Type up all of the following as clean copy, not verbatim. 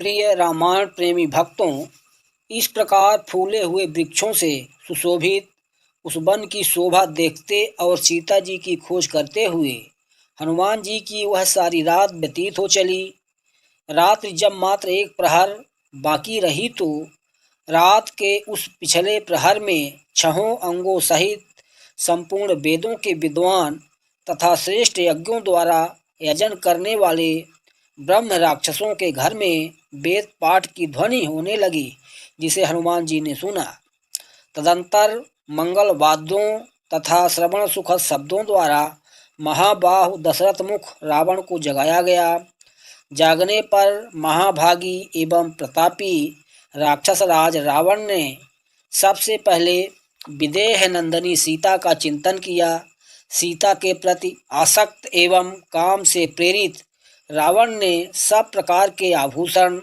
प्रिय रामायण प्रेमी भक्तों, इस प्रकार फूले हुए वृक्षों से सुशोभित उस वन की शोभा देखते और सीता जी की खोज करते हुए हनुमान जी की वह सारी रात व्यतीत हो चली। रात्रि जब मात्र एक प्रहर बाकी रही तो रात के उस पिछले प्रहर में छहों अंगों सहित संपूर्ण वेदों के विद्वान तथा श्रेष्ठ यज्ञों द्वारा यजन करने वाले ब्रह्म राक्षसों के घर में वेद पाठ की ध्वनि होने लगी, जिसे हनुमान जी ने सुना। तदंतर मंगल वाद्यों तथा श्रवण सुखद शब्दों द्वारा महाबाहु दशरथ मुख रावण को जगाया गया। जागने पर महाभागी एवं प्रतापी राक्षस राज रावण ने सबसे पहले विदेह नंदनी सीता का चिंतन किया। सीता के प्रति आसक्त एवं काम से प्रेरित रावण ने सब प्रकार के आभूषण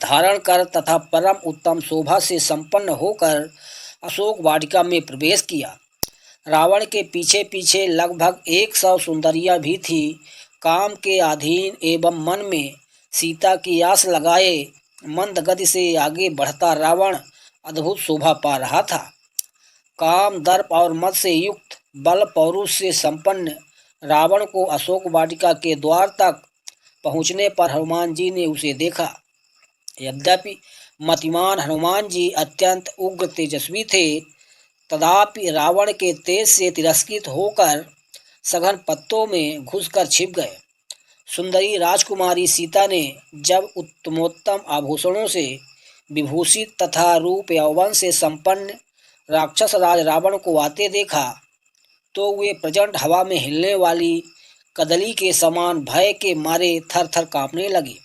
धारण कर तथा परम उत्तम शोभा से संपन्न होकर अशोक वाटिका में प्रवेश किया। रावण के पीछे पीछे लगभग 100 सुंदरियां भी थी। काम के अधीन एवं मन में सीता की आस लगाए मंद गति से आगे बढ़ता रावण अद्भुत शोभा पा रहा था। काम दर्प और मद से युक्त बल पौरुष से संपन्न रावण को अशोक वाटिका के द्वार तक पहुँचने पर हनुमान जी ने उसे देखा। यद्यपि मतिमान हनुमान जी अत्यंत उग्र तेजस्वी थे, तथापि रावण के तेज से तिरस्कृत होकर सघन पत्तों में घुसकर छिप गए। सुंदरी राजकुमारी सीता ने जब उत्तमोत्तम आभूषणों से विभूषित तथा रूप यौवन से संपन्न राक्षस राज रावण को आते देखा तो वे प्रचंड हवा में हिलने वाली कदली के समान भय के मारे थर थर कांपने लगी।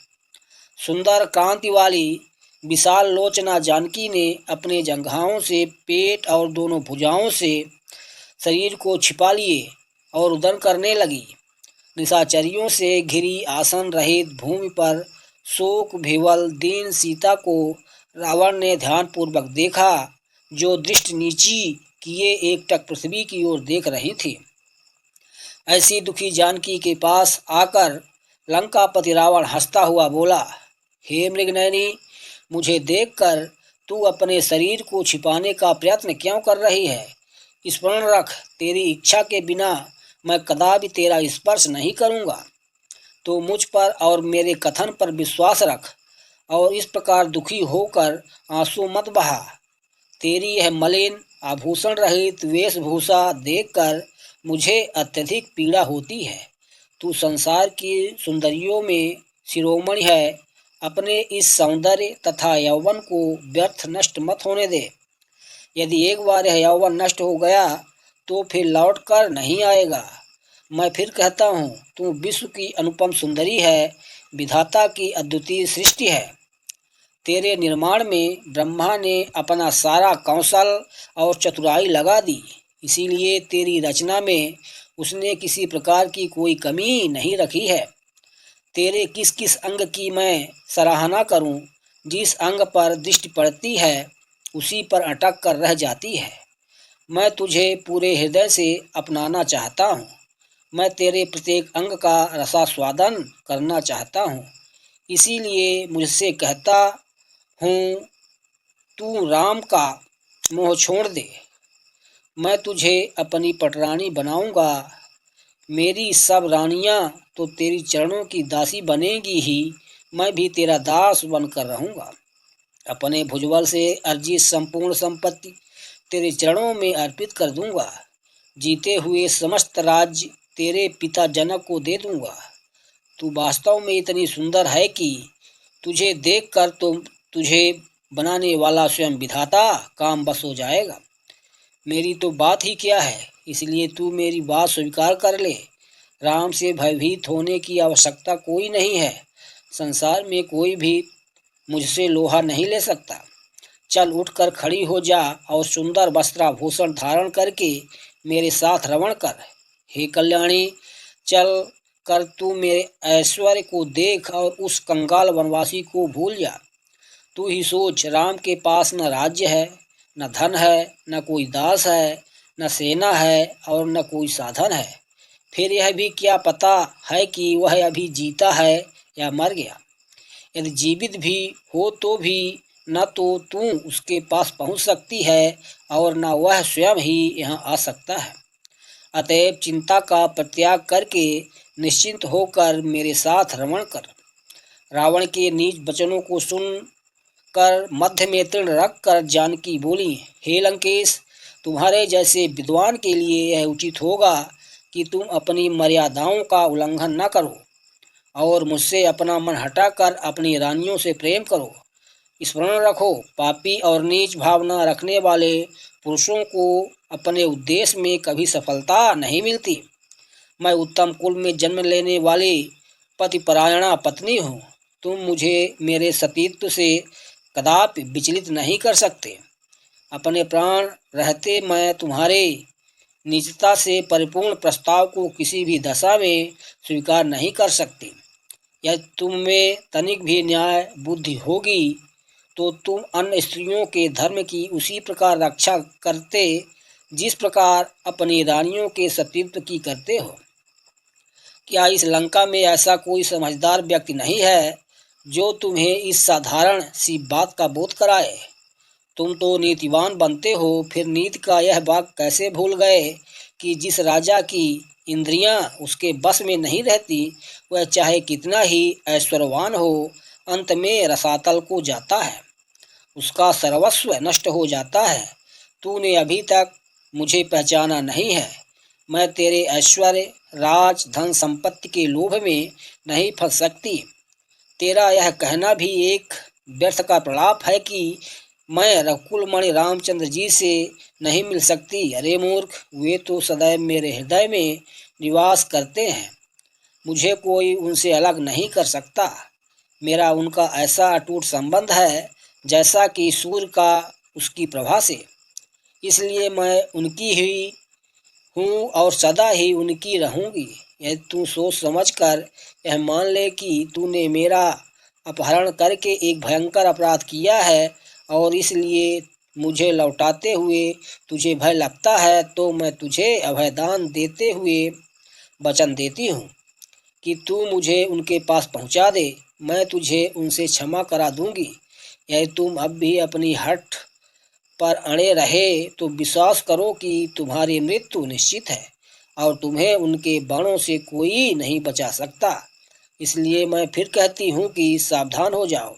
सुंदर कांति वाली विशाल लोचना जानकी ने अपने जंघाओं से पेट और दोनों भुजाओं से शरीर को छिपा लिए और उदर करने लगी। निशाचरियों से घिरी आसन रहित भूमि पर शोक विह्वल दीन सीता को रावण ने ध्यानपूर्वक देखा, जो दृष्टि नीची किए एकटक पृथ्वी की ओर देख रही थी। ऐसी दुखी जानकी के पास आकर लंकापति रावण हंसता हुआ बोला, हे मृगनयनी, मुझे देखकर तू अपने शरीर को छिपाने का प्रयत्न क्यों कर रही है? स्मरण रख, तेरी इच्छा के बिना मैं कदापि तेरा स्पर्श नहीं करूँगा। तो मुझ पर और मेरे कथन पर विश्वास रख और इस प्रकार दुखी होकर आंसू मत बहा। तेरी यह मलिन आभूषण रहित वेशभूषा देखकर मुझे अत्यधिक पीड़ा होती है। तू संसार की सुंदरियों में शिरोमणि है। अपने इस सौंदर्य तथा यौवन को व्यर्थ नष्ट मत होने दे। यदि एक बार यह यौवन नष्ट हो गया तो फिर लौट कर नहीं आएगा। मैं फिर कहता हूँ, तू विश्व की अनुपम सुंदरी है, विधाता की अद्वितीय सृष्टि है। तेरे निर्माण में ब्रह्मा ने अपना सारा कौशल और चतुराई लगा दी, इसीलिए तेरी रचना में उसने किसी प्रकार की कोई कमी नहीं रखी है। तेरे किस किस अंग की मैं सराहना करूं? जिस अंग पर दृष्टि पड़ती है उसी पर अटक कर रह जाती है। मैं तुझे पूरे हृदय से अपनाना चाहता हूँ। मैं तेरे प्रत्येक अंग का रसास्वादन करना चाहता हूँ। इसीलिए मुझसे कहता हूँ, तू राम का मोह छोड़ दे। मैं तुझे अपनी पटरानी बनाऊंगा। मेरी सब रानियां तो तेरी चरणों की दासी बनेगी ही, मैं भी तेरा दास बनकर रहूँगा। अपने भुजबल से अर्जित संपूर्ण संपत्ति तेरे चरणों में अर्पित कर दूंगा। जीते हुए समस्त राज्य तेरे पिता जनक को दे दूंगा। तू वास्तव में इतनी सुंदर है कि तुझे देखकर तो तुझे बनाने वाला स्वयं विधाता काम बस हो जाएगा। मेरी तो बात ही क्या है, इसलिए तू मेरी बात स्वीकार कर ले। राम से भयभीत होने की आवश्यकता कोई नहीं है। संसार में कोई भी मुझसे लोहा नहीं ले सकता। चल उठकर खड़ी हो जा और सुंदर वस्त्राभूषण धारण करके मेरे साथ रमण कर। हे कल्याणी, चल कर तू मेरे ऐश्वर्य को देख और उस कंगाल वनवासी को भूल जा। तू ही सोच, राम के पास न राज्य है, न धन है, न कोई दास है, न सेना है और न कोई साधन है। फिर यह भी क्या पता है कि वह अभी जीता है या मर गया। यदि जीवित भी हो तो भी न तो तू उसके पास पहुंच सकती है और न वह स्वयं ही यहाँ आ सकता है। अतएव चिंता का परित्याग करके निश्चिंत होकर मेरे साथ रमण कर। रावण के नीच वचनों को सुन कर मध्य में तृण रख कर जानकी बोली, हे लंकेश, तुम्हारे जैसे विद्वान के लिए यह उचित होगा कि तुम अपनी मर्यादाओं का उल्लंघन न करो और मुझसे अपना मन हटाकर अपनी रानियों से प्रेम करो। स्मरण रखो, पापी और नीच भावना रखने वाले पुरुषों को अपने उद्देश्य में कभी सफलता नहीं मिलती। मैं उत्तम कुल में जन्म लेने वाली पतिपरायणा पत्नी हूँ। तुम मुझे मेरे सतीत्व से कदापि विचलित नहीं कर सकते। अपने प्राण रहते मैं तुम्हारे निजता से परिपूर्ण प्रस्ताव को किसी भी दशा में स्वीकार नहीं कर सकती। यदि तुम में तनिक भी न्याय बुद्धि होगी तो तुम अन्य स्त्रियों के धर्म की उसी प्रकार रक्षा करते जिस प्रकार अपनी रानियों के सतीत्व की करते हो। क्या इस लंका में ऐसा कोई समझदार व्यक्ति नहीं है जो तुम्हें इस साधारण सी बात का बोध कराए? तुम तो नीतिवान बनते हो, फिर नीति का यह बात कैसे भूल गए कि जिस राजा की इंद्रियां उसके बस में नहीं रहती वह चाहे कितना ही ऐश्वर्यवान हो, अंत में रसातल को जाता है, उसका सर्वस्व नष्ट हो जाता है। तूने अभी तक मुझे पहचाना नहीं है। मैं तेरे ऐश्वर्य, राज, धन संपत्ति के लोभ में नहीं फंस सकती। तेरा यह कहना भी एक व्यर्थ का प्रलाप है कि मैं रघुकुलमणि रामचंद्र जी से नहीं मिल सकती। अरे मूर्ख, वे तो सदैव मेरे हृदय में निवास करते हैं। मुझे कोई उनसे अलग नहीं कर सकता। मेरा उनका ऐसा अटूट संबंध है जैसा कि सूर्य का उसकी प्रभा से। इसलिए मैं उनकी ही हूँ और सदा ही उनकी रहूँगी। यदि तू सोच समझ कर यह मान ले कि तूने मेरा अपहरण करके एक भयंकर अपराध किया है और इसलिए मुझे लौटाते हुए तुझे भय लगता है, तो मैं तुझे अभयदान देते हुए वचन देती हूँ कि तू मुझे उनके पास पहुँचा दे। मैं तुझे उनसे क्षमा करा दूँगी। यदि तुम अब भी अपनी हठ पर अड़े रहे तो विश्वास करो कि तुम्हारी मृत्यु निश्चित है और तुम्हें उनके बाणों से कोई नहीं बचा सकता। इसलिए मैं फिर कहती हूँ कि सावधान हो जाओ।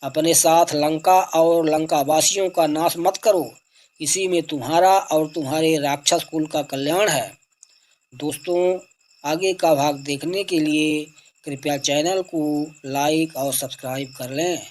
अपने साथ लंका और लंका वासियों का नाश मत करो। इसी में तुम्हारा और तुम्हारे राक्षस कुल का कल्याण है। दोस्तों, आगे का भाग देखने के लिए कृपया चैनल को लाइक और सब्सक्राइब कर लें।